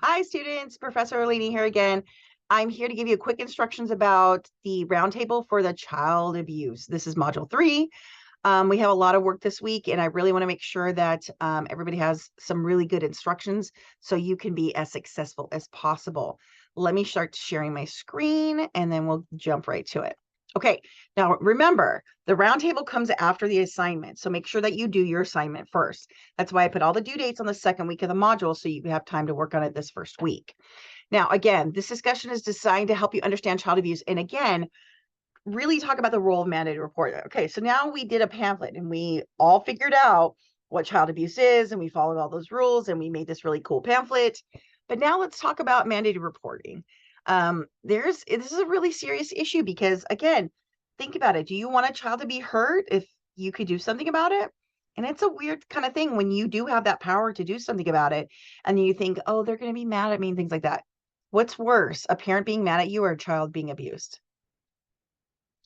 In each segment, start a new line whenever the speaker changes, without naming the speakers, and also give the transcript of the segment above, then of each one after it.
Hi students, Professor Orlini here again. I'm here to give you quick instructions about the roundtable for the child abuse. This is module 3. We have a lot of work this week and I really want to make sure that everybody has some really good instructions so you can be as successful as possible. Let me start sharing my screen and then we'll jump right to it. Okay, now remember, the roundtable comes after the assignment, so make sure that you do your assignment first. That's why I put all the due dates on the second week of the module so you have time to work on it this first week. Now, again, this discussion is designed to help you understand child abuse, and again, really talk about the role of mandated reporter. Okay, so now we did a pamphlet and we all figured out what child abuse is, and we followed all those rules, and we made this really cool pamphlet. But now let's talk about mandated reporting. This is a really serious issue because, again, think about it. Do you want a child to be hurt if you could do something about it? And it's a weird kind of thing when you do have that power to do something about it and you think, oh, they're going to be mad at me and things like that. What's worse, a parent being mad at you or a child being abused?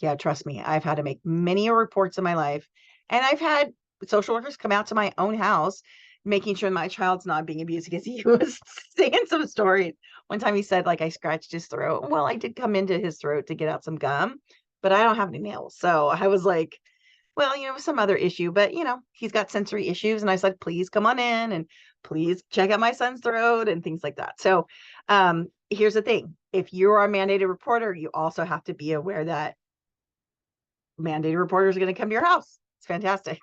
Yeah, trust me, I've had to make many reports in my life, and I've had social workers come out to my own house, making sure my child's not being abused because he was saying some stories. One time he said, like, I scratched his throat. Well, I did come into his throat to get out some gum, but I don't have any nails. So I was like, well, some other issue, but he's got sensory issues. And I said, please come on in and please check out my son's throat and things like that. So here's the thing. If you are a mandated reporter, you also have to be aware that mandated reporters are going to come to your house. It's fantastic.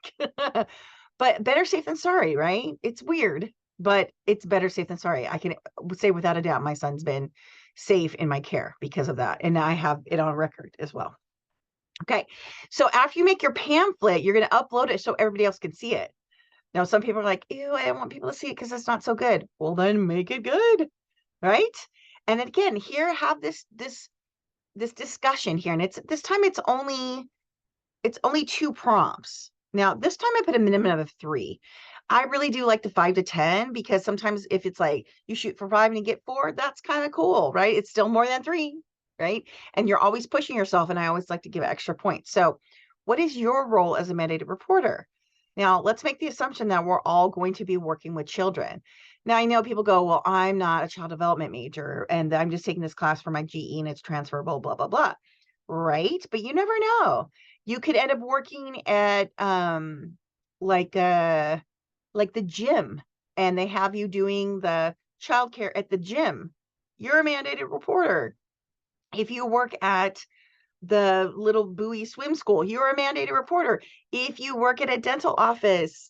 But better safe than sorry, right? It's weird, but it's better safe than sorry. I can say without a doubt my son's been safe in my care because of that. And I have it on record as well. Okay, so after you make your pamphlet, you're going to upload it so everybody else can see it. Now, some people are like, ew, I don't want people to see it because it's not so good. Well, then make it good, right? And then again, here have this discussion here, and this time it's only 2 prompts. Now, this time I put a minimum of 3. I really do like the 5 to 10 because sometimes if it's like you shoot for 5 and you get 4, that's kind of cool, right? It's still more than 3, right? And you're always pushing yourself, and I always like to give extra points. So what is your role as a mandated reporter? Now, let's make the assumption that we're all going to be working with children. Now, I know people go, well, I'm not a child development major, and I'm just taking this class for my GE, and it's transferable, blah, blah, blah. Right? But you never know. You could end up working at like the gym, and they have you doing the childcare at the gym. You're a mandated reporter. If you work at the little buoy swim school, you're a mandated reporter. If you work at a dental office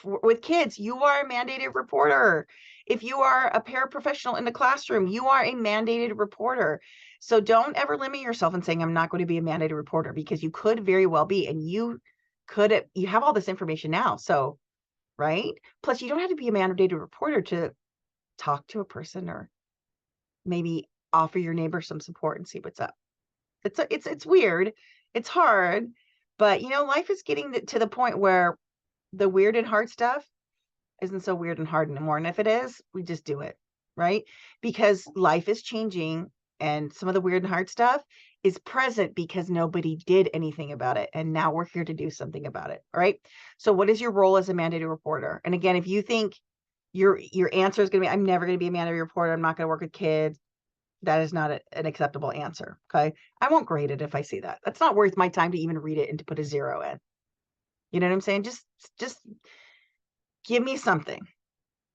with kids, you are a mandated reporter. If you are a paraprofessional in the classroom, you are a mandated reporter. So don't ever limit yourself in saying, I'm not going to be a mandated reporter, because you could very well be, and you have all this information now. So, right. Plus, you don't have to be a mandated reporter to talk to a person or maybe offer your neighbor some support and see what's up. It's weird. It's hard, but life is getting to the point where the weird and hard stuff isn't so weird and hard anymore. And if it is, we just do it, right? Because life is changing, and some of the weird and hard stuff is present because nobody did anything about it. And now we're here to do something about it. All right. So what is your role as a mandated reporter? And again, if you think your answer is going to be, I'm never going to be a mandated reporter, I'm not going to work with kids, that is not an acceptable answer. Okay. I won't grade it if I see that. That's not worth my time to even read it and to put a 0 in. You know what I'm saying? Just give me something.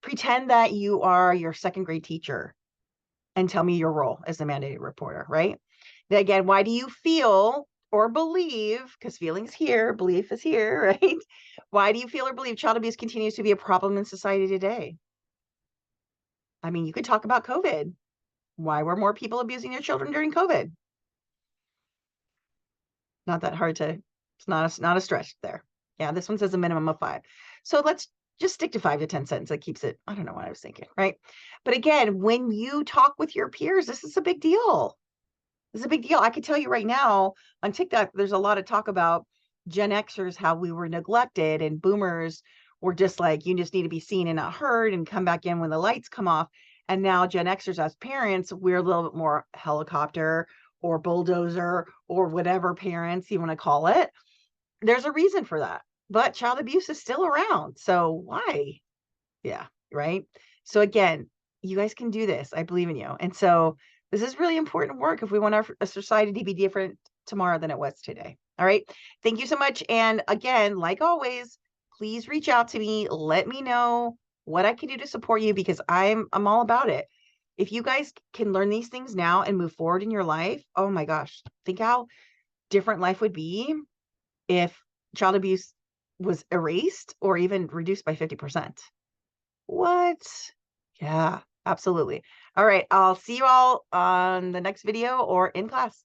Pretend that you are your second grade teacher and tell me your role as a mandated reporter, right? Then again, why do you feel or believe, because feeling's here, belief is here, right? Why do you feel or believe child abuse continues to be a problem in society today? I mean, you could talk about COVID. Why were more people abusing their children during COVID? Not that hard to, it's not a stretch there. Yeah, this one says a minimum of 5. So let's just stick to 5 to 10 cents. That keeps it, I don't know what I was thinking, right? But again, when you talk with your peers, this is a big deal. This is a big deal. I can tell you right now on TikTok, there's a lot of talk about Gen Xers, how we were neglected, and boomers were just like, you just need to be seen and not heard and come back in when the lights come off. And now Gen Xers, as parents, we're a little bit more helicopter or bulldozer or whatever parents you want to call it. There's a reason for that. But child abuse is still around. So why? Yeah, right. So again, you guys can do this. I believe in you. And so this is really important work if we want our society to be different tomorrow than it was today. All right. Thank you so much. And again, like always, please reach out to me. Let me know what I can do to support you, because I'm all about it. If you guys can learn these things now and move forward in your life, oh my gosh, think how different life would be if child abuse was erased or even reduced by 50%. What? Yeah, absolutely. All right. I'll see you all on the next video or in class.